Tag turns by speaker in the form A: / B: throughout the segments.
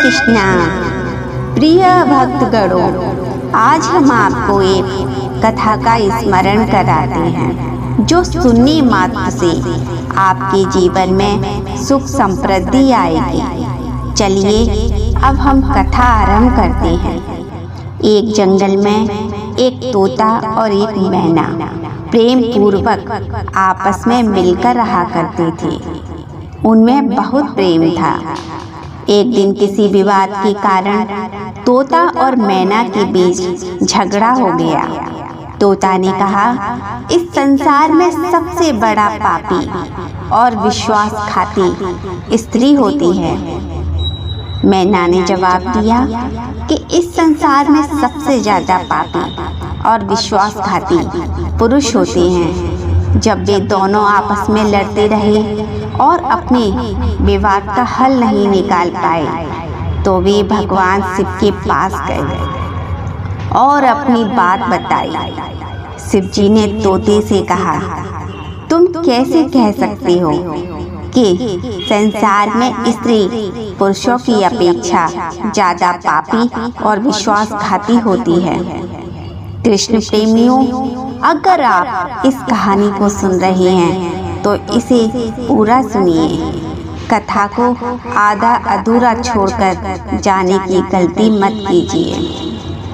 A: कृष्णा। प्रिय भक्तगणों, आज हम आपको एक कथा का स्मरण कराते हैं जो सुनने मात्र से आपके जीवन में सुख समृद्धि आएगी। चलिए अब हम कथा आरंभ करते हैं। एक जंगल में एक तोता और एक मैना प्रेम पूर्वक आपस में मिलकर रहा करते थे। उनमें बहुत प्रेम था। एक दिन किसी विवाद के कारण तोता और मैना के बीच झगड़ा हो गया। तोता ने कहा, इस संसार में सबसे बड़ा पापी और विश्वासघाती स्त्री होती है। मैना ने जवाब दिया कि इस संसार में सबसे ज्यादा पापी और विश्वासघाती पुरुष होते हैं। जब वे दोनों आपस में लड़ते रहे और अपने विवाद का हल नहीं निकाल पाए तो वे भगवान शिव के पास गए और अपनी बात बताई। शिव जी ने तोते से कहा, तुम कैसे कह सकते हो कि संसार में स्त्री पुरुषों की अपेक्षा ज्यादा पापी और विश्वासघाती होती है। कृष्ण प्रेमियों, अगर आप इस कहानी को सुन रहे हैं तो इसे पूरा सुनिए। कथा को आधा अधूरा छोड़कर जाने की गलती मत कीजिए।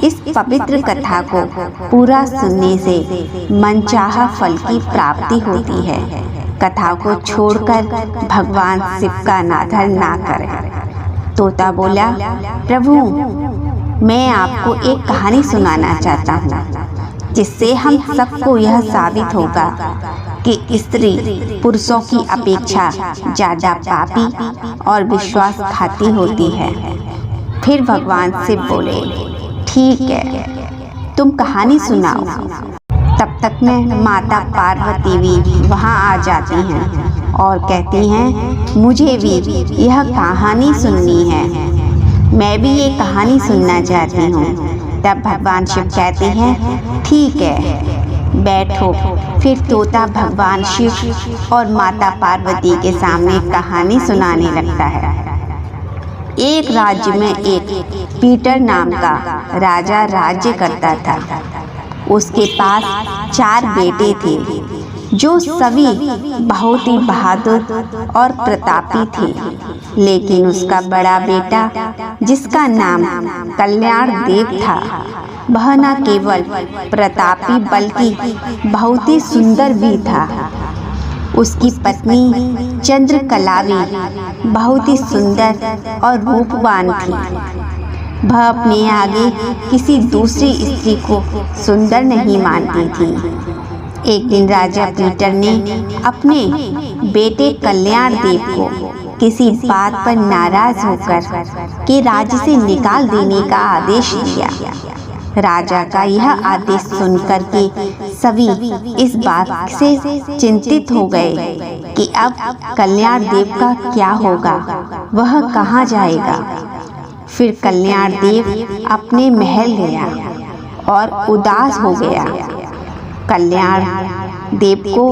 A: इस पवित्र कथा को पूरा सुनने से मनचाहा फल की प्राप्ति होती है। कथा को छोड़कर भगवान शिव का अनादर ना करें। तोता बोला, प्रभु, मैं आपको एक कहानी सुनाना चाहता हूँ जिससे हम सबको यह साबित होगा कि स्त्री पुरुषों की अपेक्षा ज्यादा पापी और विश्वासघाती होती है। फिर भगवान शिव बोले, ठीक है, तुम कहानी सुनाओ। तब तक में माता पार्वती भी वहाँ आ जाती हैं और कहती हैं, मुझे भी यह कहानी सुननी है, मैं भी ये कहानी सुनना चाहती हूँ। तब भगवान शिव कहते हैं, ठीक है, बैठो। फिर तोता भगवान शिव और माता पार्वती के सामने कहानी सुनाने लगता है। एक राज्य में एक पीटर नाम का राजा राज्य करता था। उसके पास 4 बेटे थे जो सभी बहुत ही बहादुर और प्रतापी थे। लेकिन उसका बड़ा बेटा, जिसका नाम कल्याण देव था, वह न केवल प्रतापी बल्कि बहुत ही सुंदर भी था। उसकी पत्नी चंद्रकला भी बहुत ही सुंदर और रूपवान थी। वह अपने आगे किसी दूसरी स्त्री को सुंदर नहीं मानती थी। एक दिन राजा पीटर ने अपने बेटे कल्याण देव को किसी बात पर नाराज होकर के राज्य से निकाल देने का आदेश दिया। राजा का यह आदेश सुनकर के सभी इस बात से चिंतित हो गए कि अब कल्याण देव का क्या होगा, वह कहाँ जाएगा। फिर कल्याण देव अपने महल गया और उदास हो गया। कल्याण देव को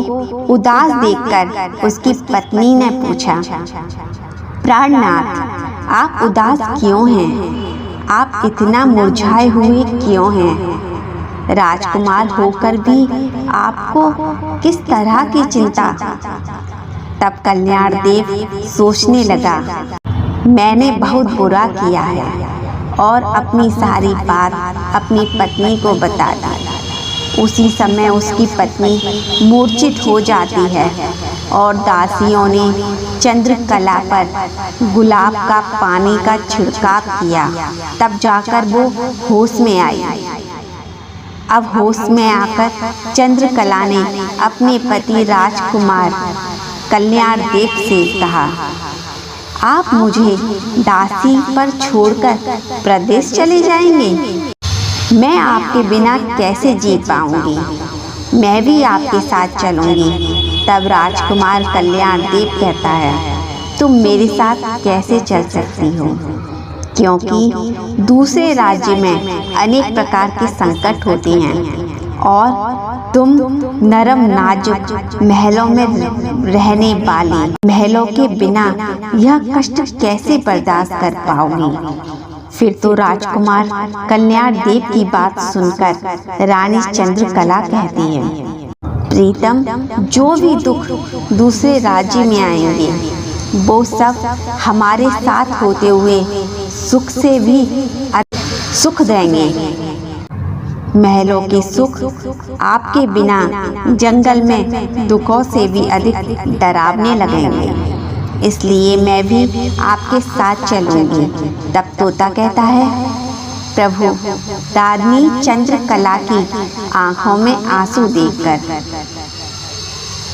A: उदास देखकर उसकी पत्नी ने पूछा, प्राणनाथ, आप उदास क्यों हैं? आप इतना मुरझाए हुए क्यों हैं? राजकुमार होकर भी आपको किस तरह की चिंता? तब कल्याण देव सोचने लगा, मैंने बहुत बुरा किया है और अपनी सारी बात अपनी पत्नी को बता दी। उसी समय उसकी पत्नी मूर्छित हो जाती है और दासियों ने चंद्रकला पर गुलाब का पानी का छिड़काव किया। तब जाकर वो होश में आई। अब होश में आकर चंद्रकला ने अपने पति राजकुमार कल्याण देव से कहा, आप मुझे दासी पर छोड़कर प्रदेश चले जाएंगे? मैं आपके बिना कैसे जी पाऊंगी? मैं भी आपके साथ चलूंगी। तब राजकुमार कल्याण देव कहता है, तुम मेरे साथ कैसे चल सकती हो? क्योंकि दूसरे राज्य में अनेक प्रकार के संकट होते हैं और तुम नरम नाजुक महलों में रहने वाली, महलों के बिना यह कष्ट कैसे बर्दाश्त कर पाओगी? फिर तो राजकुमार कल्याण देव की बात सुनकर रानी चंद्रकला कहती है, प्रीतम, जो भी दुख दूसरे राज्य में आएंगे वो सब हमारे साथ होते हुए सुख से भी सुख देंगे। महलों के सुख आपके बिना जंगल में दुखों से भी अधिक डरावने लगेंगे, इसलिए मैं भी आपके साथ चलूंगी। तब तोता कहता है, प्रभु, रानी चंद्रकला की आंखों में आंसू देखकर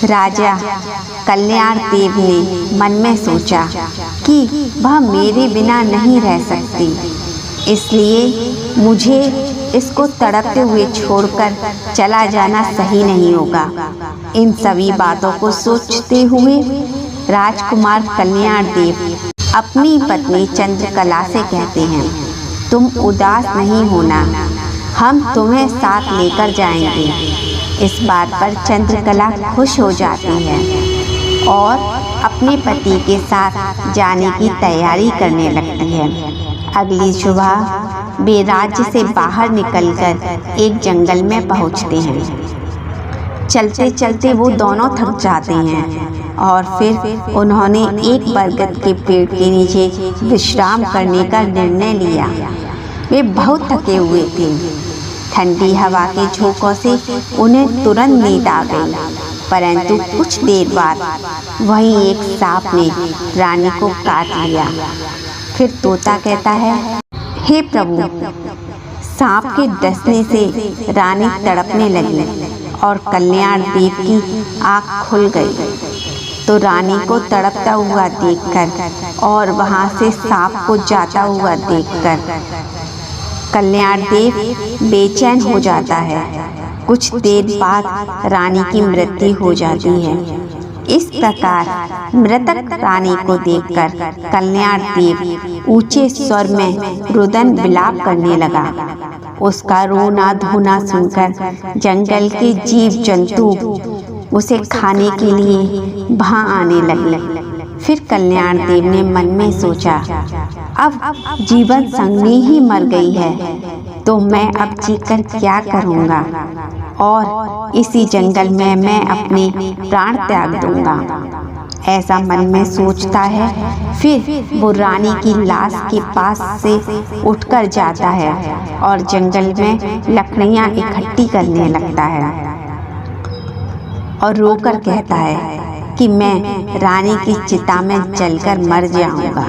A: राजा कल्याण देव ने मन में सोचा कि वह मेरे बिना नहीं रह सकती, इसलिए मुझे इसको तड़पते हुए छोड़कर चला जाना सही नहीं होगा। इन सभी बातों को सोचते हुए राजकुमार कल्याण देव अपनी पत्नी चंद्रकला से कहते हैं, तुम उदास नहीं होना, हम तुम्हें साथ लेकर जाएंगे। इस बात पर चंद्रकला खुश हो जाती है और अपने पति के साथ जाने की तैयारी करने लगती है। अगली सुबह वे राज्य से बाहर निकलकर एक जंगल में पहुंचते हैं। चलते चलते वो दोनों थक जाते हैं और फिर उन्होंने एक बरगद के पेड़ के नीचे विश्राम करने का निर्णय लिया। वे बहुत थके हुए थे। ठंडी हवा के झोंकों से उन्हें तुरंत नींद आ गई, परंतु कुछ देर बाद वहीं एक सांप ने रानी को काट लिया। फिर तोता कहता है, हे प्रभु, सांप के डसने से रानी तड़पने लगी और कल्याण देव की आँख खुल गई। तो रानी को तड़पता हुआ देखकर और वहाँ से सांप को जाता हुआ देखकर कल्याण देव बेचैन हो जाता है। कुछ देर बाद रानी की मृत्यु हो जाती है। इस प्रकार मृतक रानी को देखकर कल्याण देव ऊंचे स्वर में रुदन विलाप करने लगा। उसका रोना धोना सुनकर जंगल के जीव जंतु उसे खाने के लिए वहां आने लगे। फिर कल्याण देव ने मन में सोचा, अब जीवन संग में ही मर गई है तो मैं अब जीकर क्या करूँगा, और इसी जंगल में मैं अपने प्राण त्याग दूंगा। ऐसा मन में सोचता है। फिर वो रानी की लाश के पास से उठकर जाता है और जंगल में लकड़ियाँ इकट्ठी करने लगता है और रोकर कहता है कि मैं रानी की चिता में जलकर मर जाऊंगा।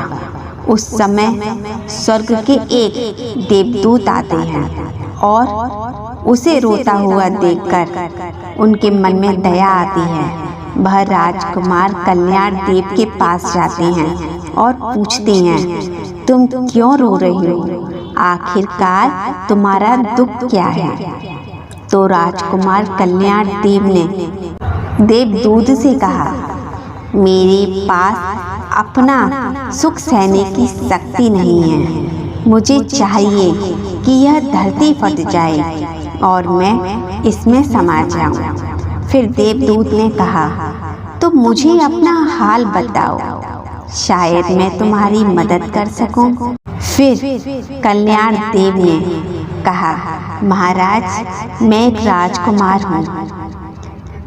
A: उस समय स्वर्ग के एक देवदूत आते हैं और उसे रोता हुआ देखकर उनके मन में दया आती है। वह राजकुमार कल्याण देव के पास जाते हैं और पूछते हैं, तुम क्यों रो रही हो? आखिरकार तुम्हारा दुख क्या है? तो राजकुमार कल्याण देव ने देवदूत से कहा, मेरे पास अपना सुख सहने की शक्ति नहीं है। मुझे चाहिए कि यह धरती फट जाए और मैं इसमें समा जाऊं। फिर देवदूत ने कहा, तो मुझे अपना हाल बताओ, शायद मैं तुम्हारी मदद कर सकूं। फिर कल्याण देव ने कहा, महाराज, मैं एक राजकुमार हूँ।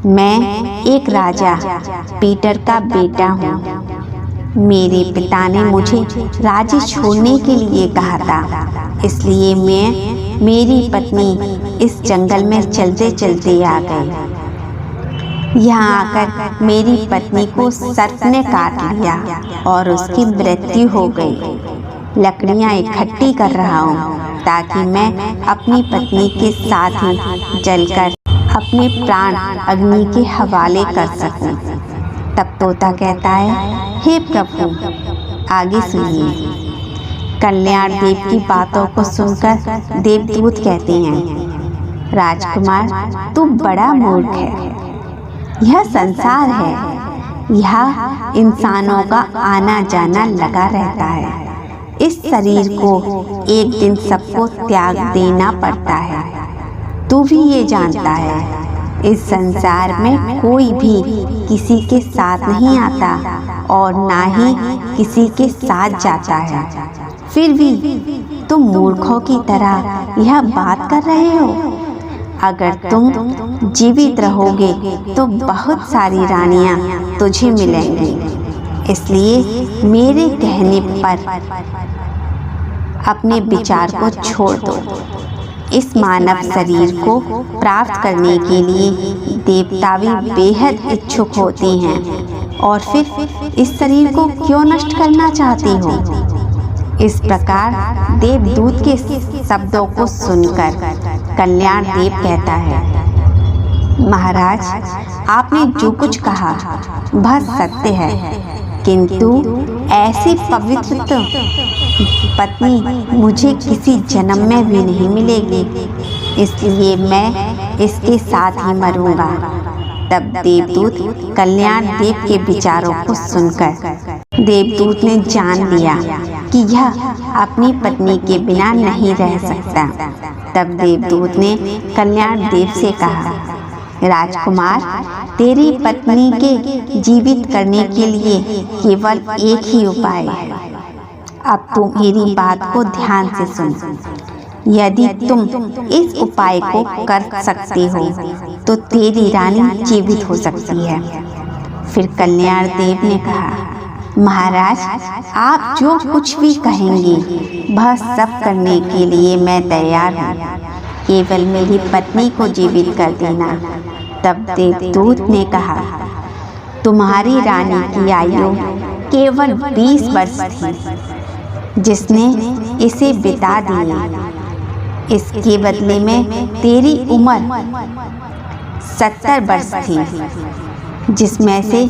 A: मैं एक राजा पीटर का बेटा हूँ। मेरे पिता ने मुझे राज्य छोड़ने के लिए कहा था, इसलिए मैं मेरी पत्नी इस जंगल में चलते चलते आ गई। यहाँ आकर मेरी पत्नी को सर्प ने काट लिया और उसकी मृत्यु हो गई। लकड़ियाँ इकट्ठी कर रहा हूँ ताकि मैं अपनी पत्नी के साथ ही जलकर अपने प्राण अग्नि के हवाले कर सकूं। तब तोता कहता है, हे प्रभु, आगे सुनिए। कल्याण देव की बातों को सुनकर देवदूत कहते हैं, राजकुमार, तू बड़ा मूर्ख है। यह संसार है, यहाँ इंसानों का आना जाना लगा रहता है। इस शरीर को एक दिन सबको त्याग देना पड़ता है। तू भी ये जानता है। इस संसार में कोई भी किसी के साथ नहीं आता और ना ही किसी के साथ जाता है। फिर भी तुम मूर्खों की तरह यह बात कर रहे हो। अगर तुम जीवित रहोगे तो बहुत सारी रानियां तुझे मिलेंगी, इसलिए मेरे कहने पर अपने विचार को छोड़ दो। इस मानव शरीर को प्राप्त करने के लिए देवता भी बेहद इच्छुक होते हैं और फिर इस शरीर को क्यों नष्ट करना चाहते हो? इस प्रकार देवदूत के शब्दों को सुनकर कल्याण देव कहता है, महाराज, आपने जो कुछ कहा वह सत्य है, किंतु ऐसी पवित्र पत्नी मुझे किसी जन्म में भी नहीं मिलेगी, इसलिए मैं इसके साथ ही मरूंगा। तब देवदूत कल्याण देव के विचारों को सुनकर देवदूत ने जान लिया कि यह अपनी पत्नी के बिना नहीं रह सकता। तब देवदूत ने कल्याण देव से कहा, राजकुमार, तेरी पत्नी के जीवित करने के लिए केवल एक ही उपाय है। अब तुम मेरी बात को ध्यान से सुन। यदि तुम इस उपाय को कर सकते हो तो तेरी रानी जीवित हो सकती है। फिर कल्याण देव ने कहा, महाराज, आप जो कुछ भी कहेंगे वह सब करने के लिए मैं तैयार हूँ, केवल मेरी पत्नी को जीवित कर देना। तब देवदूत ने कहा, तुम्हारी रानी की आयु केवल 20 वर्ष थी, जिसने इसे बिता दिया। इसके बदले में तेरी उम्र 70 वर्ष थी, जिसमें से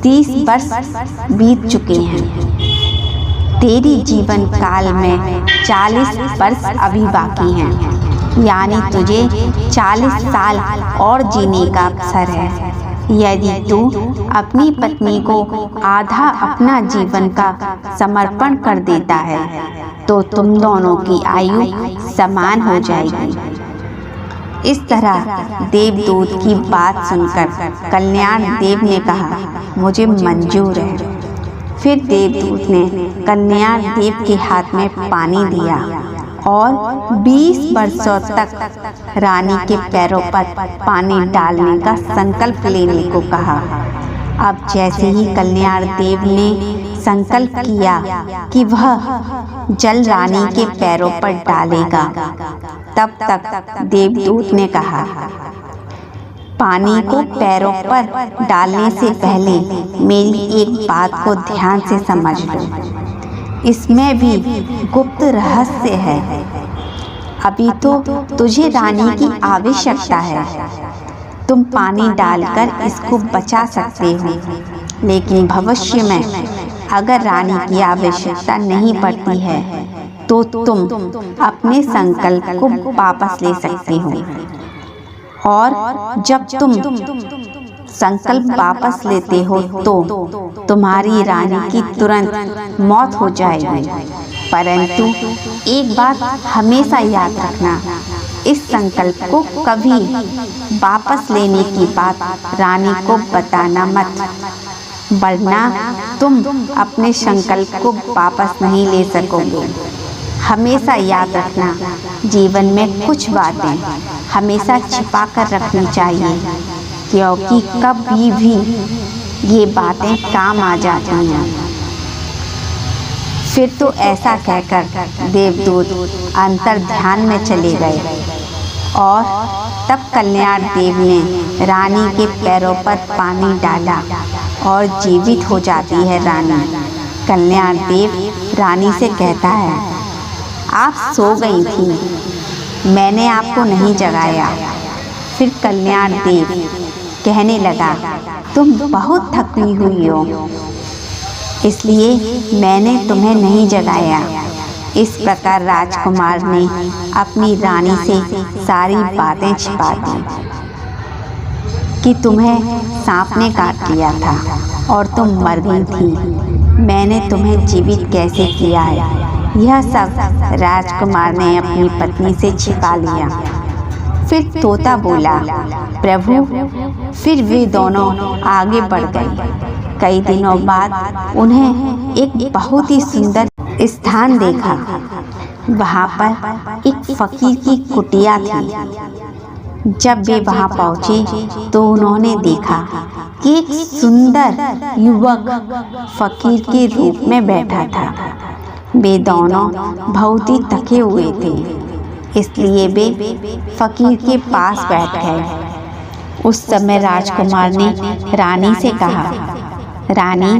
A: 30 वर्ष बीत चुके हैं। तेरी जीवन काल में 40 वर्ष अभी बाकी हैं, यानी तुझे 40 साल और जीने का अवसर है। यदि तू अपनी पत्नी को आधा अपना जीवन का समर्पण कर देता है तो तुम दोनों की आयु समान हो जाएगी। इस तरह देवदूत की बात सुनकर कल्याण देव ने कहा, मुझे मंजूर है। फिर देवदूत ने कल्याण देव के हाथ में पानी दिया और 20 वर्षों तक रानी के पैरों पर पानी डालने का संकल्प लेने को कहा। अब जैसे ही कल्याण देव ने संकल्प किया कि वह जल रानी के पैरों पर डालेगा, तब तक देवदूत ने कहा, पानी को पैरों पर डालने से पहले मेरी एक बात को ध्यान से समझ लो। इसमें भी गुप्त रहस्य है। अभी तो तुझे रानी की आवश्यकता है। तुम पानी डालकर इसको बचा सकते हो, लेकिन भविष्य में अगर रानी की आवश्यकता नहीं पड़ती है तो तुम अपने संकल्प को वापस ले सकते हो। और जब तुम संकल्प वापस लेते हो तो तुम्हारी रानी की तुरंत मौत हो जाएगी। परंतु एक बात हमेशा याद रखना, इस संकल्प को कभी वापस लेने की बात रानी को बताना मत, वरना तुम अपने संकल्प को वापस नहीं ले सकोगे। हमेशा याद रखना, जीवन में कुछ बातें हमेशा छिपा कर रखनी चाहिए, क्योंकि कभी भी ये बातें काम आ जाती हैं। फिर तो ऐसा कहकर देवदूत अंतर ध्यान में चले गए और तब कल्याण देव ने रानी के पैरों पर पानी डाला और जीवित हो जाती है रानी। कल्याण देव रानी से कहता है, आप सो गई थी, मैंने आपको नहीं जगाया। फिर कल्याण देव कहने लगा, तुम बहुत थकी हुई हो, इसलिए मैंने तुम्हें नहीं जगाया। इस प्रकार राजकुमार ने अपनी रानी से सारी बातें छिपा दी कि तुम्हें सांप ने काट लिया था और तुम मर गई थी। मैंने तुम्हें जीवित कैसे किया है, यह सब राजकुमार ने अपनी पत्नी से छिपा लिया। फिर तोता बोला, प्रभु। फिर वे दोनों आगे बढ़ गए। कई दिनों बाद उन्हें एक बहुत ही सुंदर स्थान देखा। वहाँ पर एक फकीर की कुटिया थी। जब वे वहाँ पहुँचे तो उन्होंने देखा कि एक सुंदर युवक फकीर के रूप में बैठा था। वे दोनों बहुत ही थके हुए थे, इसलिए वे फकीर के पास बैठ गए। उस समय राजकुमार ने रानी से कहा, रानी,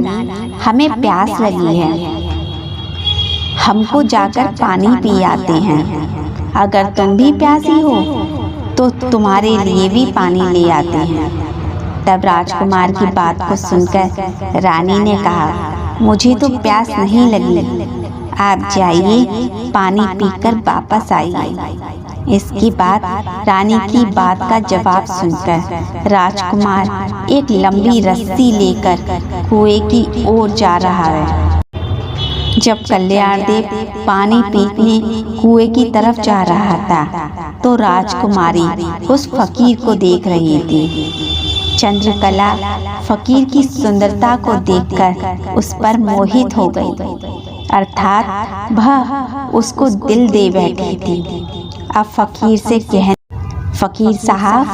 A: हमें प्यास लगी है, हमको जाकर पानी पी आते हैं। अगर तुम भी प्यासी हो तो तुम्हारे लिए भी पानी ले आते हैं। तब राजकुमार की बात को सुनकर रानी ने कहा, मुझे तो प्यास नहीं लगी, आप जाइए, पानी पीकर वापस आइए। इसके बाद रानी की बात का जवाब सुनकर राजकुमार एक लंबी रस्सी लेकर कुएं की ओर जा रहा है। जब कल्याणदेव पानी पीने कुएं की तरफ जा रहा था तो राजकुमारी उस फकीर को देख रही थी। चंद्रकला फकीर की सुंदरता को देखकर उस पर मोहित हो गई, अर्थात वह उसको दिल दे बैठी थी। अब फकीर से फकीर साहब,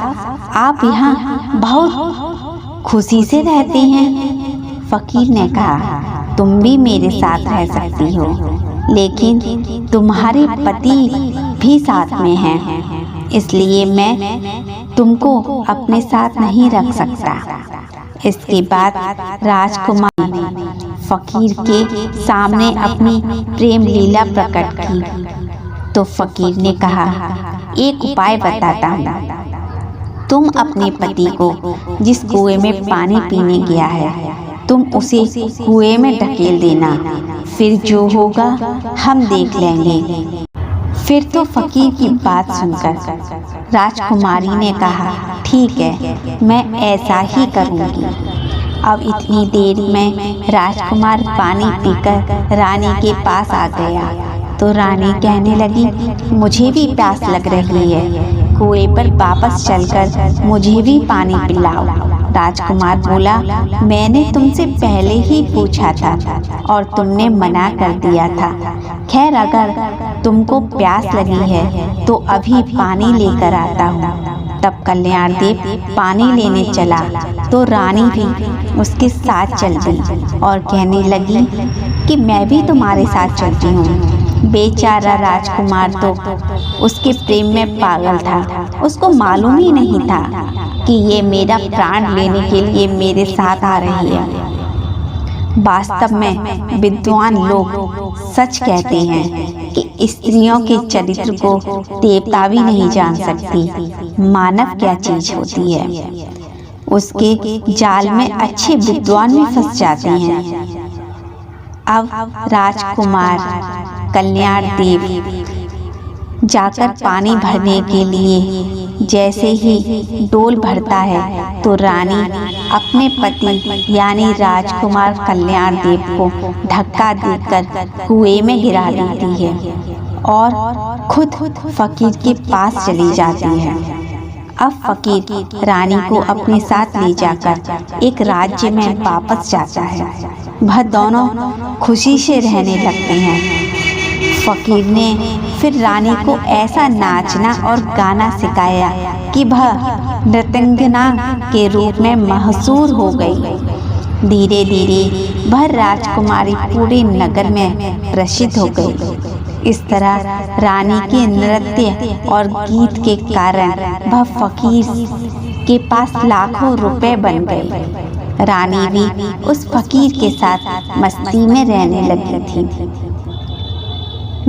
A: आप यहाँ बहुत खुशी से रहते हैं। फकीर ने कहा, तुम भी मेरे साथ रह सकती हो, लेकिन तुम्हारे पति भी साथ में हैं, इसलिए मैं तुमको अपने साथ नहीं रख सकता। इसके बाद राजकुमारी फकीर के सामने अपनी प्रेम लीला प्रकट की। तो फकीर ने कहा, एक उपाय बताता हूँ। तुम अपने पति को जिस कुएं में पानी पीने गया है, तुम उसे कुएं में ढकेल देना, फिर जो होगा हम देख लेंगे। फिर तो फकीर की बात सुनकर राजकुमारी ने कहा, ठीक है, मैं ऐसा ही करूँगी। अब इतनी देर में राजकुमार पानी पीकर रानी के पास आ गया तो रानी कहने लगी, मुझे भी प्यास लग रही है, कुएं पर वापस चलकर मुझे भी पानी पिलाओ। राजकुमार बोला, मैंने तुमसे पहले ही पूछा था और तुमने मना कर दिया था। खैर, अगर तुमको प्यास लगी है तो अभी पानी लेकर आता हूँ। तब कल्याणदेव पानी लेने चला तो रानी भी उसके साथ चल गई और कहने लगी कि मैं भी तुम्हारे साथ चलती हूँ। बेचारा राजकुमार तो उसके प्रेम में पागल था, उसको मालूम ही नहीं था कि ये मेरा प्राण लेने के लिए मेरे साथ आ रही है। वास्तव में विद्वान लोग सच कहते हैं कि स्त्रियों के चरित्र को देवता भी नहीं जान सकती। मानव क्या चीज होती है, उसके जाल में अच्छे विद्वान भी फंस जाते हैं। अब राजकुमार कल्याणदेव जाकर पानी भरने के लिए जैसे ही डोल भरता है तो रानी अपने पति यानी राजकुमार कल्याणदेव को धक्का देकर कुएं में गिरा देती है और खुद फकीर के पास चली जाती है। अब फकीर रानी को अपने साथ ले जाकर एक राज्य में वापस जाता है। वह दोनों खुशी से रहने लगते हैं। फकीर ने फिर रानी को ऐसा नाचना और गाना सिखाया कि वह नृत्यंगना के रूप में मशहूर हो गई। धीरे धीरे वह राजकुमारी पूरे नगर में प्रसिद्ध हो गई। इस तरह रानी के नृत्य और गीत के कारण वह फकीर के पास लाखों रुपए बन गई। रानी भी उस फकीर के साथ मस्ती में रहने लगी थी।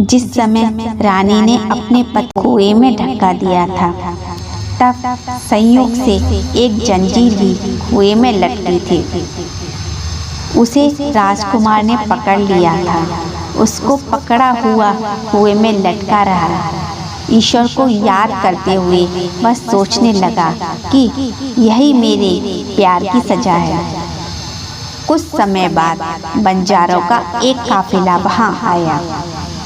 A: जिस समय रानी ने अपने पति कुएं में धक्का दिया था, तब संयोग से एक जंजीर भी कुएं में लटकी थी। उसे राजकुमार ने पकड़ लिया था। उसको पकड़ा हुआ कुएं में लटका रहा। ईश्वर को याद करते हुए वह सोचने लगा कि यही मेरे प्यार की सजा है। कुछ समय बाद बंजारों का एक काफिला वहां आया।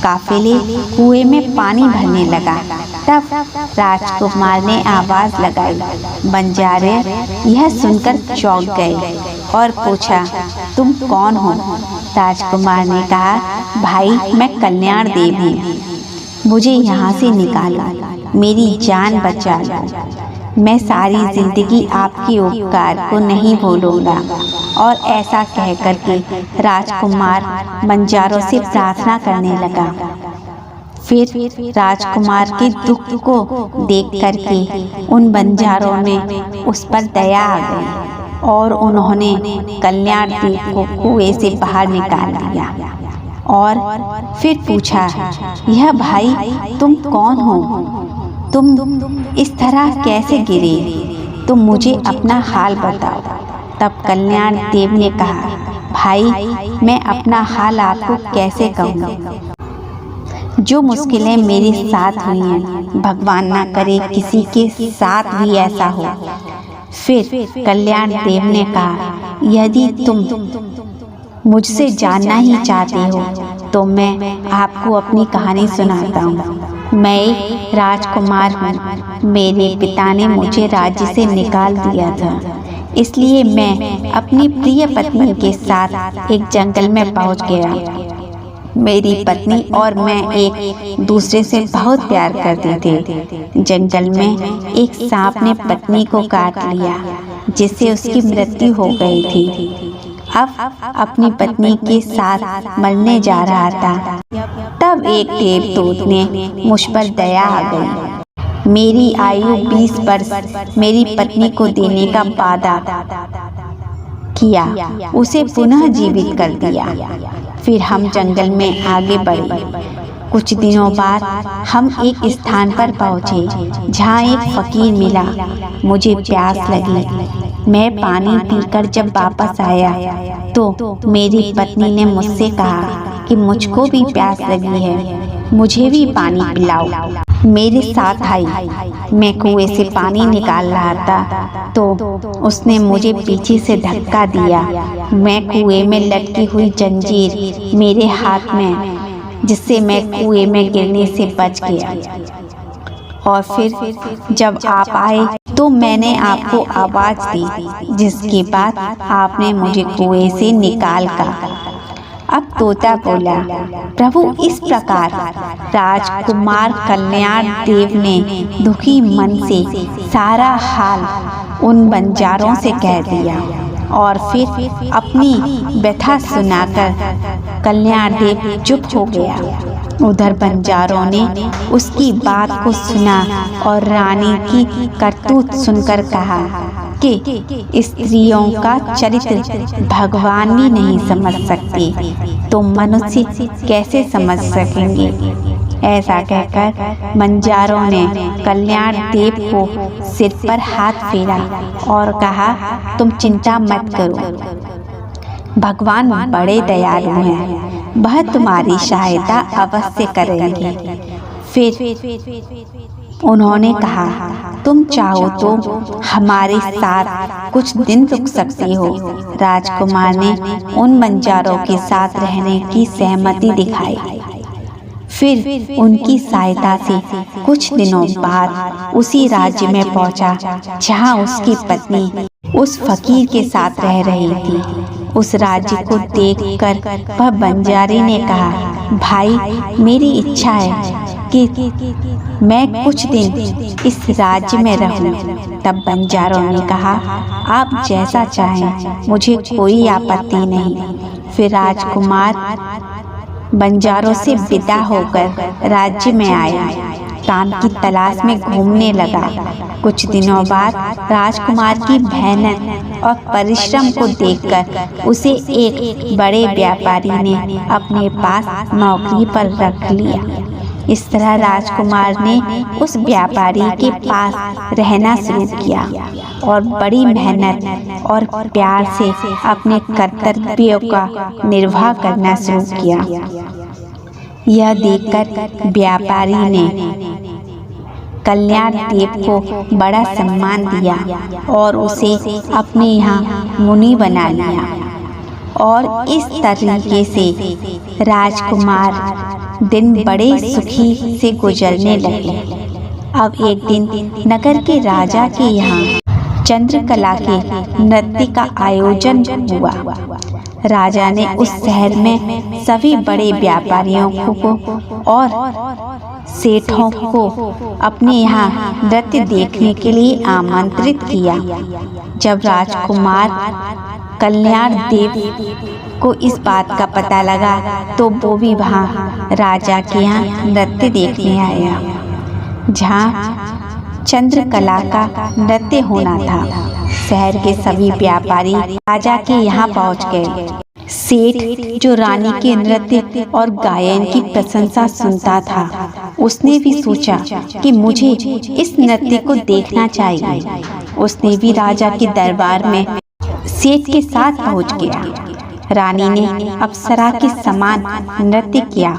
A: काफिले कुएं में पानी भरने लगा। तब राजकुमार ने आवाज लगाई। बंजारे यह सुनकर चौंक गए और पूछा, तुम कौन हो? राजकुमार ने कहा, भाई मैं कल्याण देव हूँ, मुझे यहाँ से निकालो, मेरी जान बचा लो। मैं सारी जिंदगी आपके उपकार को नहीं भूलूंगा। और ऐसा कहकर के राजकुमार बंजारों से प्रार्थना करने लगा। फिर राजकुमार के दुख को देख करके उन बंजारों में उस पर दया आ गई और उन्होंने कल्याण देव को कुएं से बाहर निकाल दिया। और फिर पूछा, यह भाई तुम कौन हो? तुम इस तरह कैसे गिरे? तुम मुझे अपना हाल बताओ। तब कल्याण देव ने कहा, भाई मैं अपना हाल आपको कैसे कहूँ? जो मुश्किलें मेरे साथ हुई हैं, भगवान ना करे किसी के साथ भी ऐसा हो। फिर कल्याण देव ने कहा, यदि तुम मुझसे जानना ही चाहते हो तो मैं आपको अपनी कहानी सुनाता हूँ। मैं एक राजकुमार हूँ। मेरे पिता ने मुझे राज्य से निकाल दिया था, इसलिए मैं अपनी प्रिय पत्नी के साथ एक जंगल में पहुँच गया। मेरी पत्नी और मैं एक दूसरे से बहुत प्यार करते थे। जंगल में एक सांप ने पत्नी को काट लिया, जिससे उसकी मृत्यु हो गई थी। अब अपनी पत्नी के साथ मरने जा रहा था। तब एक देवदूत ने मुझ पर दया आ गई। मेरी आयु 20 वर्ष मेरी पत्नी को देने का वादा किया, उसे पुनः जीवित कर दिया। फिर हम जंगल में आगे बढ़े। कुछ दिनों बाद हम एक स्थान पर पहुँचे जहाँ एक फकीर मिला। मुझे प्यास लगी। मैं पानी पीकर जब वापस आया तो मेरी पत्नी ने मुझसे कहा कि मुझको भी प्यास लगी है, मुझे भी पानी पिलाओ। मेरे साथ आई। मैं कुएं से पानी निकाल रहा था तो उसने मुझे पीछे से धक्का दिया। मैं कुएं में लटकी हुई जंजीर मेरे हाथ में, जिससे मैं कुएं में गिरने से बच गया। और फिर जब आप आए तो मैंने आपको आवाज दी, जिसके बाद आपने मुझे कुएं से निकाल कर। अब तोता बोला, प्रभु इस प्रकार राजकुमार कल्याण देव ने दुखी मन से सारा हाल उन बंजारों से कह दिया। और फिर अपनी व्यथा सुनाकर कल्याण देव चुप हो गया। उधर बंजारों ने उसकी बात को सुना और रानी की करतूत सुनकर कहा कि स्त्रियों का चरित्र भगवान भी नहीं समझ सकते, तो मनुष्य कैसे समझ सकेंगे। ऐसा कहकर बंजारों ने कल्याण देव को सिर पर हाथ फेरा और कहा, तुम चिंता मत करो, भगवान बड़े दयालु हैं, वह तुम्हारी सहायता अवश्य करेंगे। फिर उन्होंने कहा, तुम चाहो तो हमारे साथ कुछ दिन रुक सकती हो। राजकुमार ने उन बंजारों के साथ रहने की सहमति दिखाई। फिर उनकी सहायता से कुछ दिनों बाद उसी राज्य में पहुंचा जहां उसकी पत्नी उस फकीर के साथ रह रही थी। उस राज्य को देखकर वह बंजारी ने कहा, भाई मेरी इच्छा है कि मैं कुछ दिन इस राज्य में रहूं। तब बंजारों ने कहा, आप जैसा चाहें, मुझे कोई आपत्ति नहीं। फिर राजकुमार बंजारों से विदा होकर राज्य में आया, काम की तलाश में घूमने लगा। कुछ दिनों बाद राजकुमार की मेहनत और परिश्रम को देखकर उसे एक बड़े व्यापारी ने अपने पास नौकरी पर रख लिया। इस तरह राजकुमार ने उस व्यापारी के पास रहना शुरू किया और बड़ी मेहनत और प्यार से अपने कर्तव्यों का निर्वाह करना शुरू किया। यह देखकर व्यापारी ने कल्याण देव को बड़ा सम्मान दिया और उसे अपने यहाँ मुनि बना लिया। और इस तरीके से राजकुमार दिन बड़े सुखी से गुजरने लगे। अब एक दिन नगर के राजा के यहाँ चंद्रकला के नृत्य का आयोजन हुआ। राजा ने उस शहर में सभी बड़े व्यापारियों को और सेठों को अपने यहाँ नृत्य देखने के लिए आमंत्रित किया। जब राजकुमार कल्याण देव को इस बात का पता लगा तो वो भी वहाँ राजा के यहाँ नृत्य देखने आया, जहाँ चंद्रकला का नृत्य होना था। शहर के सभी व्यापारी राजा के यहाँ पहुँच गए। सेठ जो रानी के नृत्य और गायन की प्रशंसा सुनता था, उसने भी सोचा कि मुझे इस नृत्य को देखना चाहिए। उसने भी राजा के दरबार में सेठ के साथ पहुंच गया। रानी ने अप्सरा के समान नृत्य किया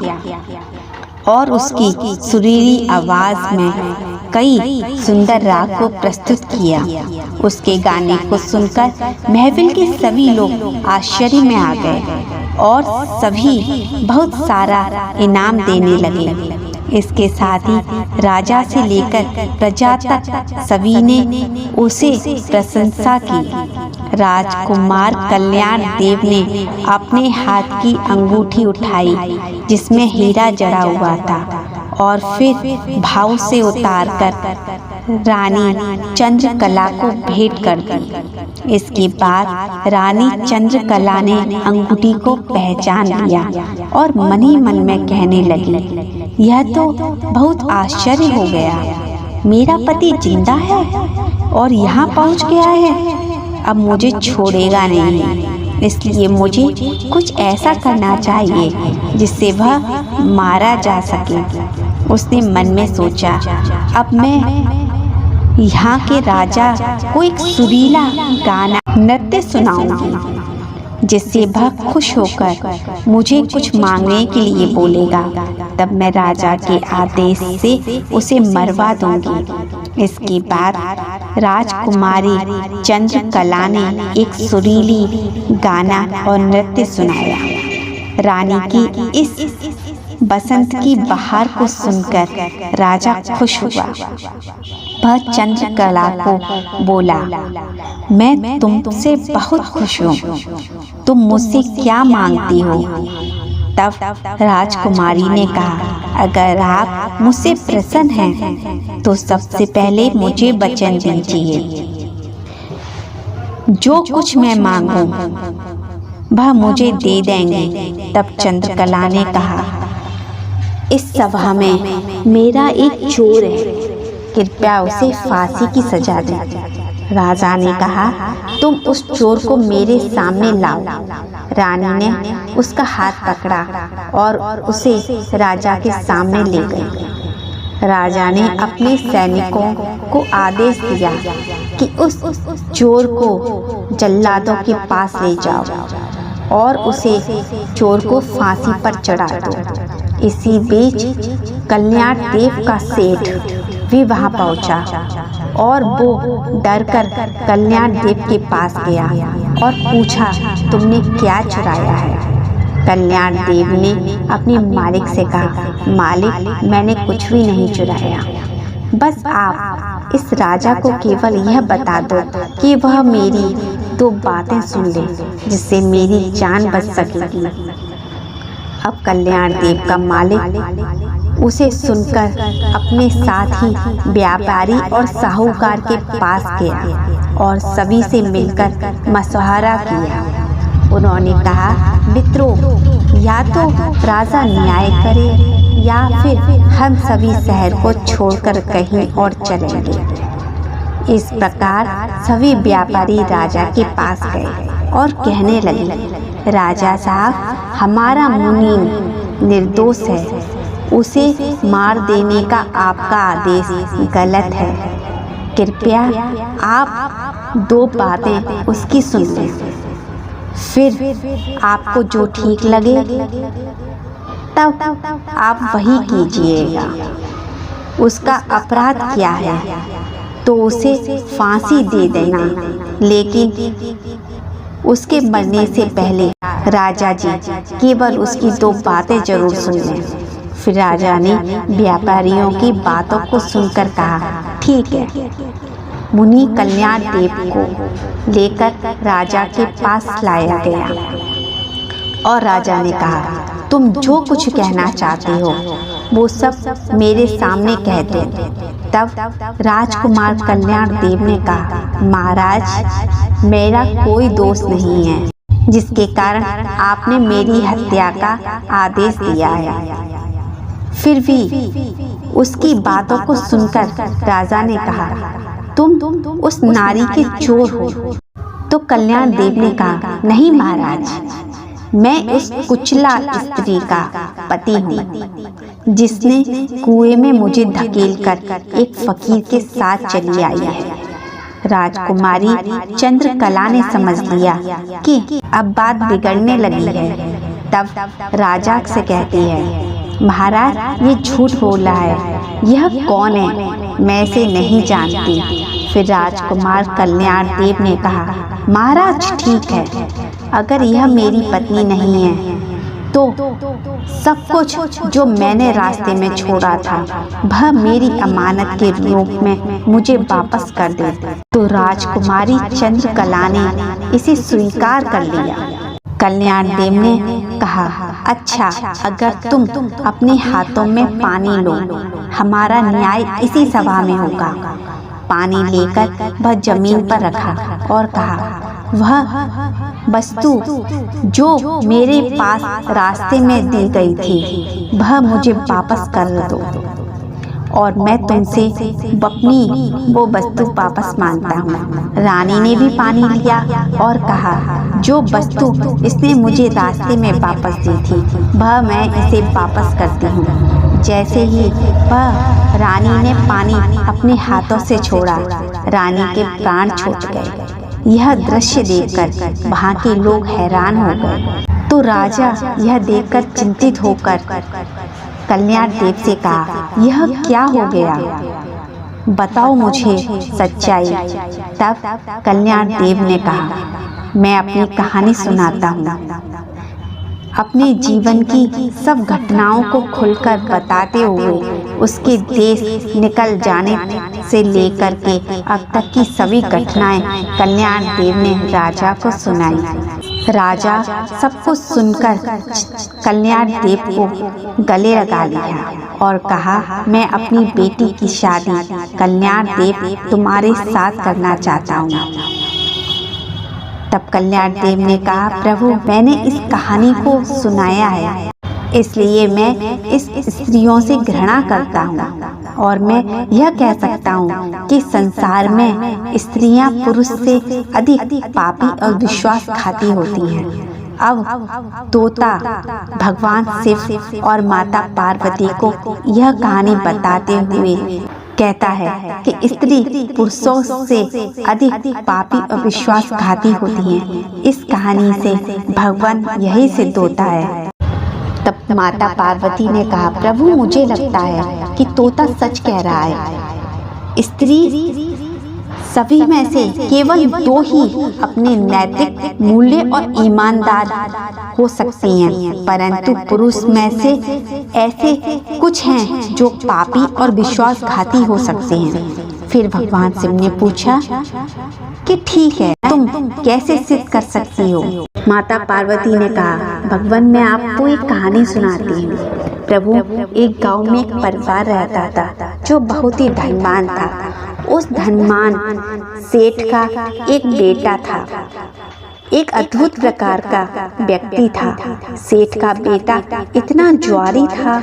A: और उसकी सुरीली आवाज में कई सुंदर राग को प्रस्तुत किया। उसके गाने को सुनकर महफिल के सभी लोग आश्चर्य में आ गए और सभी बहुत सारा इनाम देने लगे। इसके साथ ही राजा से लेकर प्रजा तक सभी ने उसे प्रशंसा की। राजकुमार कल्याण देव ने अपने हाथ की अंगूठी उठाई जिसमें हीरा जड़ा हुआ था और फिर भाव से उतारकर रानी चंद्रकला को भेंट कर दी। इसके बाद रानी चंद्रकला ने अंगूठी को पहचान लिया और मन ही मन में कहने लगी, यह तो बहुत आश्चर्य हो गया। मेरा पति जिंदा है और यहाँ पहुँच गया है। अब मुझे छोड़ेगा नहीं, इसलिए मुझे कुछ ऐसा करना चाहिए जिससे वह मारा जा सके। उसने मन में सोचा, अब मैं यहाँ के राजा को एक सुरीला गाना नृत्य सुनाऊंगी जिससे वह खुश होकर मुझे कुछ मांगने के लिए बोलेगा। तब मैं राजा के आदेश से उसे मरवा दूंगी। इसके बाद राजकुमारी चंद्रकला ने एक सुरीली गाना और नृत्य सुनाया। रानी की इस बसंत की बहार को सुनकर राजा खुश हुआ। वह चंद्रकला को बोला, मैं तुमसे बहुत खुश हूँ, तुम मुझसे क्या मांगती हो? तब राजकुमारी ने कहा, अगर आप मुझसे प्रसन्न हैं तो सबसे पहले मुझे वचन दीजिए, जो कुछ मैं मांगूं वह मुझे दे देंगे। तब चंद्रकला ने कहा, इस सभा में मेरा एक चोर है, कृपया उसे फांसी की सजा दें। राजा ने कहा, तुम उस चोर को मेरे सामने लाओ। रानी ने उसका हाथ पकड़ा और उसे राजा के सामने ले गई। राजा ने अपने सैनिकों को आदेश दिया कि उस चोर को जल्लादों के पास ले जाओ और उसे चोर को फांसी पर चढ़ा दो। इसी बीच कल्याण देव का सेठ भी वहां पहुंचा और वो डरकर कल्याण देव के पास गया और पूछा, तुमने क्या चुराया है? कल्याण देव ने अपने मालिक से कहा, मालिक, मैंने कुछ भी नहीं चुराया, बस आप इस राजा को केवल यह बता दो कि वह मेरी दो बातें सुन ले जिससे मेरी जान बच सकेगी। अब कल्याण देव का मालिक उसे सुनकर अपने साथ ही व्यापारी और साहूकार के पास गया और सभी से मिलकर मशवरा किया। उन्होंने कहा, मित्रों, या तो राजा न्याय करे या फिर हम सभी शहर को छोड़कर कहीं और चलेंगे। इस प्रकार सभी व्यापारी राजा के पास गए और कहने लगे, राजा साहब, हमारा मुनीम निर्दोष है, उसे मार देने का आपका आदेश गलत है। कृपया आप दो बातें उसकी सुन लें, फिर आपको जो ठीक लगे तब आप वही कीजिएगा। उसका अपराध क्या है तो उसे फांसी दे देना, लेकिन उसके मरने से पहले राजा जी केवल उसकी दो बातें जरूर सुन लें, फिर राजा ने व्यापारियों की बातों को सुनकर कहा, ठीक है। मुनि कल्याण देव को लेकर राजा के पास लाया गया और राजा ने कहा, तुम जो कुछ कहना चाहते हो वो सब मेरे सामने कह दो। तब राजकुमार कल्याण देव ने कहा, महाराज, मेरा कोई दोष नहीं है जिसके कारण आपने मेरी हत्या का आदेश दिया है। फिर भी उसकी बातों को सुनकर राजा ने कहा, तुम उस नारी के चोर हो। तो कल्याण देव ने कहा, नहीं महाराज, मैं उस कुचला स्त्री का पति हूँ जिसने कुएं में मुझे धकेलकर एक फकीर के साथ चली आई है। राजकुमारी चंद्रकला ने समझ लिया कि अब बात बिगड़ने लगी है। तब राजा से कहती है, महाराज, ये झूठ बोला है, यह कौन है? मैं इसे नहीं जानती। फिर राजकुमार कल्याण देव ने कहा, महाराज, ठीक है, अगर यह मेरी पत्नी नहीं है तो सब कुछ जो मैंने रास्ते में छोड़ा था वह मेरी अमानत के रूप में मुझे वापस कर दे। तो राजकुमारी चंद्रकला ने इसे स्वीकार कर लिया। कल्याण देव ने कहा, अच्छा, अगर तुम अपने हाथों में पानी लो, हमारा न्याय इसी सभा में होगा। पानी लेकर वह जमीन पर रखा और कहा, वह वस्तु जो मेरे पास रास्ते में दी गई थी वह मुझे वापस कर दो और मैं तुमसे अपनी वो वस्तु वापस मांगता हूँ। रानी ने भी पानी लिया और कहा, जो वस्तु इसने मुझे रास्ते में वापस दी थी वह मैं इसे वापस करती हूँ। जैसे ही वह रानी ने पानी अपने हाथों से छोड़ा, रानी के प्राण छूट गए। यह दृश्य देखकर वहाँ के लोग हैरान हो गए। तो राजा यह देखकर चिंतित होकर कल्याण देव से कहा, यह क्या हो गया? बताओ मुझे सच्चाई। तब कल्याण देव ने कहा, मैं अपनी कहानी सुनाता हूँ। अपने जीवन की सब घटनाओं को खुलकर बताते हुए उसके देश निकल जाने से लेकर के अब तक की सभी घटनाएं कल्याण देव ने राजा को सुनाई। राजा सब कुछ सुनकर कल्याण देव को गले लगा लिया और कहा, मैं अपनी बेटी की शादी कल्याण देव तुम्हारे साथ करना चाहता हूँ। तब कल्याण देव ने कहा, प्रभु, मैंने इस कहानी को सुनाया है, इसलिए मैं इस स्त्रियों से घृणा करता हूँ और मैं यह कह सकता हूँ कि संसार में स्त्रियां पुरुष से अधिक पापी और विश्वासघाती होती हैं। अब तोता भगवान शिव और माता पार्वती को यह कहानी बताते हुए कहता है कि स्त्री पुरुषों से अधिक पापी और विश्वासघाती होती हैं। इस कहानी से भगवान यही सिद्ध होता है। तब माता पार्वती ने कहा, प्रभु, मुझे लगता है कि तोता सच कह रहा है। स्त्री सभी में से केवल दो ही अपने नैतिक मूल्य और ईमानदार हो सकती हैं, परंतु पुरुष में से ऐसे कुछ हैं जो पापी और विश्वासघाती हो सकते हैं। फिर भगवान शिव ने पूछा कि ठीक है, तुम कैसे सिद्ध कर सकती हो? माता पार्वती ने कहा, भगवान, मैं आपको एक कहानी सुनाती हूँ। प्रभु, एक गांव में एक परिवार रहता था जो बहुत ही धनवान था। उस धनवान सेठ का एक बेटा था। एक अद्भुत प्रकार का व्यक्ति था। सेठ का बेटा इतना जुआरी था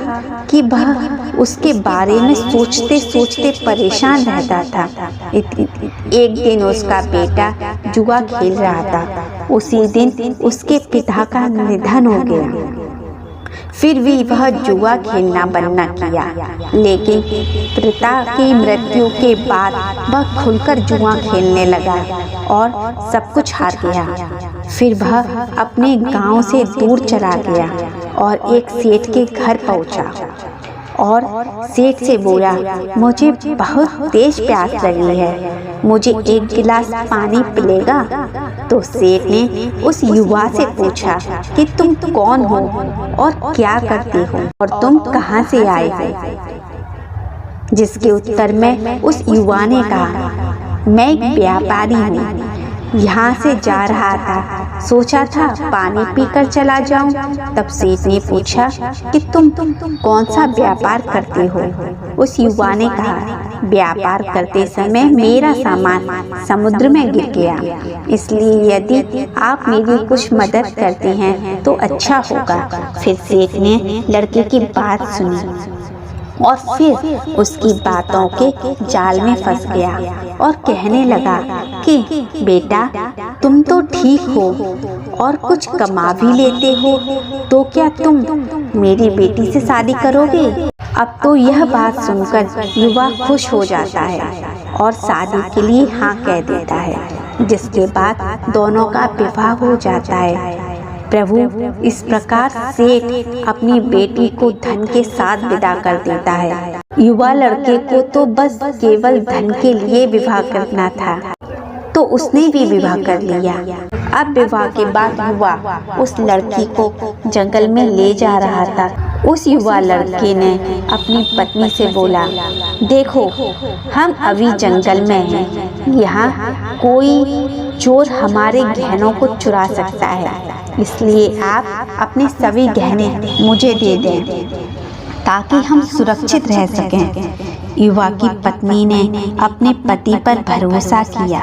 A: कि वह उसके बारे में सोचते सोचते परेशान रहता था। एक दिन उसका बेटा जुआ खेल रहा था। उसी दिन उसके पिता का निधन हो गया। फिर भी वह जुआ खेलना बंद न किया, लेकिन पिता की मृत्यु के बाद वह खुलकर जुआ खेलने लगा और सब कुछ हार गया। फिर वह अपने गांव से दूर चला गया और एक सेठ के घर पहुंचा। और सेठ से बोला, मुझे बहुत तेज प्यास लगी है, मुझे एक गिलास पानी पिलेगा? तो सेठ ने उस युवा से पूछा कि तुम कौन हो और क्या करते हो और तुम कहाँ से आए हो? जिसके उत्तर में उस युवा ने कहा, मैं एक व्यापारी हूँ, यहाँ से जा रहा था, सोचा था पानी पीकर चला जाऊं। तब सेठ ने पूछा कि तुम कौन सा व्यापार करते हो? उस युवा ने कहा, व्यापार करते समय मेरा सामान समुद्र में गिर गया, इसलिए यदि आप मेरी कुछ मदद करते हैं तो अच्छा होगा। फिर सेठ ने लड़के की बात सुनी और फिर उसकी बातों के जाल में फंस गया और कहने लगा कि बेटा, तुम तो ठीक हो और कुछ कमा भी लेते हो, तो क्या तुम मेरी बेटी से शादी करोगे? अब तो यह बात सुनकर युवा खुश हो जाता है और शादी के लिए हाँ कह देता है, जिसके बाद दोनों का विवाह हो जाता है। प्रभु इस प्रकार सेठ अपनी बेटी को धन के साथ विदा कर देता है। युवा लड़के को तो बस केवल धन के लिए विवाह करना था, तो उसने भी विवाह कर लिया। अब विवाह के बाद युवा उस लड़की को जंगल में ले जा रहा था। उस युवा लड़के ने अपनी पत्नी से बोला, देखो हम अभी जंगल में हैं, यहाँ कोई चोर हमारे गहनों को चुरा सकता है, इसलिए आप अपने सभी गहने मुझे दे दें ताकि हम सुरक्षित रह सकें। युवा की पत्नी ने अपने पति पर भरोसा किया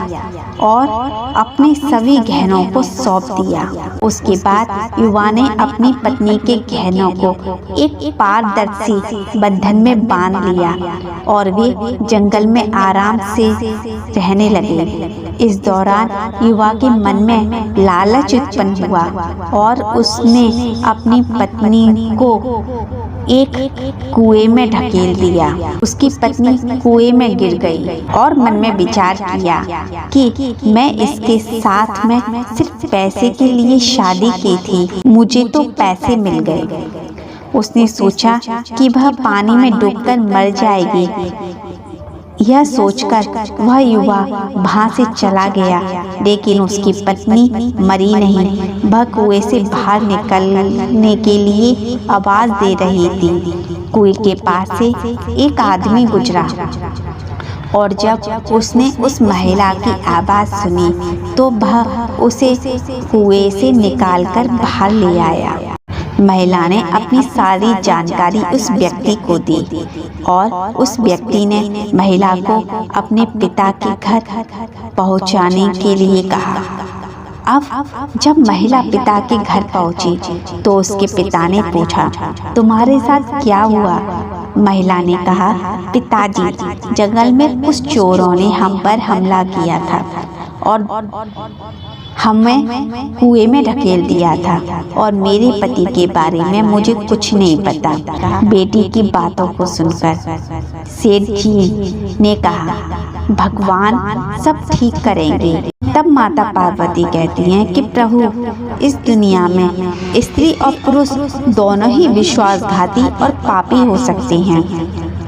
A: और अपने सभी गहनों को सौंप दिया। उसके बाद युवा ने अपनी पत्नी के गहनों को एक पारदर्शी बंधन में बांध लिया और वे जंगल में आराम से रहने लगे। इस दौरान युवा के मन में लालच उत्पन्न हुआ और उसने अपनी पत्नी को एक कुएं में ढकेल दिया। उसकी पत्नी कुएं में गिर गई और मन में विचार किया कि मैं इसके साथ में सिर्फ पैसे के लिए शादी की थी, मुझे तो पैसे मिल गए। उसने सोचा कि वह पानी में डूबकर मर जाएगी। यह सोचकर वह युवा वहां से चला गया, लेकिन उसकी पत्नी मरी नहीं। वह कुएं से बाहर निकलने के लिए आवाज दे रही थी। कुएं के पास से एक आदमी गुजरा और जब उसने उस महिला की आवाज सुनी तो वह उसे कुएं से निकालकर बाहर ले आया। महिला ने अपनी सारी जानकारी उस व्यक्ति को दी और उस व्यक्ति ने महिला को अपने पिता के घर पहुंचाने के लिए कहा। अब जब महिला पिता के घर पहुंची तो उसके पिता ने पूछा, तुम्हारे साथ क्या हुआ? महिला ने कहा, पिताजी, जंगल में कुछ चोरों ने हम पर हमला किया था और हमें कुएं में ढकेल दिया था और मेरे पति के बारे में मुझे कुछ नहीं पता। बेटी की बातों को सुनकर सेठ जी ने कहा, भगवान सब ठीक करेंगे। तब माता पार्वती कहती हैं कि प्रभु, इस दुनिया में स्त्री और पुरुष दोनों ही विश्वासघाती और पापी हो सकते हैं।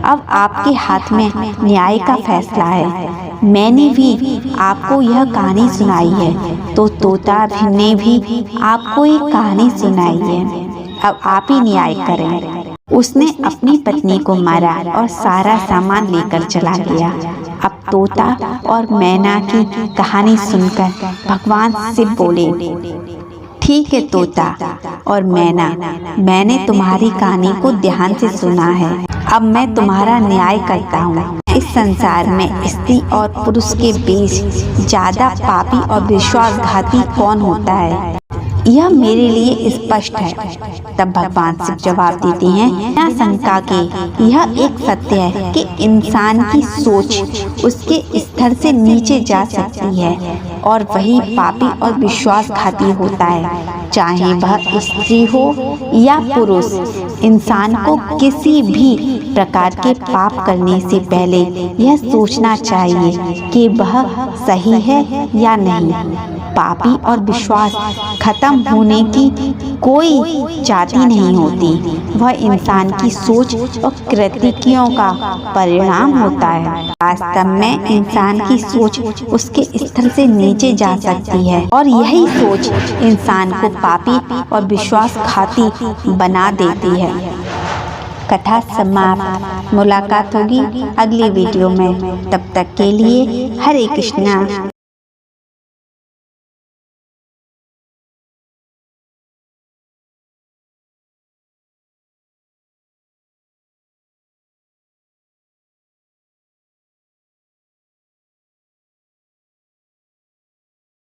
A: अब आपके हाथ में न्याय का फैसला है। मैंने भी आपको यह कहानी सुनाई है, तो तोता ने भी आपको एक कहानी सुनाई है। अब आप ही न्याय करें। उसने अपनी पत्नी को मारा और सारा सामान लेकर चला गया। अब तोता और मैना की कहानी सुनकर भगवान से बोले, ठीक है तोता और मैना, मैंने तुम्हारी कहानी को ध्यान से सुना है। अब मैं तुम्हारा न्याय करता हूँ। इस संसार में स्त्री और पुरुष के बीच ज्यादा पापी और विश्वासघाती कौन होता है, यह मेरे लिए स्पष्ट है। तब भगवान शिव जवाब देते हैं, बिना शंका के यह एक सत्य है कि इंसान की सोच उसके स्तर से नीचे जा सकती है और वही पापी और विश्वासघाती होता है, चाहे वह स्त्री हो या पुरुष। इंसान को किसी भी प्रकार के पाप करने से पहले यह सोचना चाहिए कि वह सही है या नहीं। पापी और विश्वास खत्म होने की कोई जाति नहीं होती। वह इंसान की सोच और कृतियों का परिणाम होता है। वास्तव में इंसान की सोच उसके स्तर से नीचे जा सकती है और यही सोच इंसान को पापी और विश्वासघाती बना देती है। कथा समाप्त। मुलाकात होगी अगली वीडियो में। तब तक के लिए हरे कृष्णा।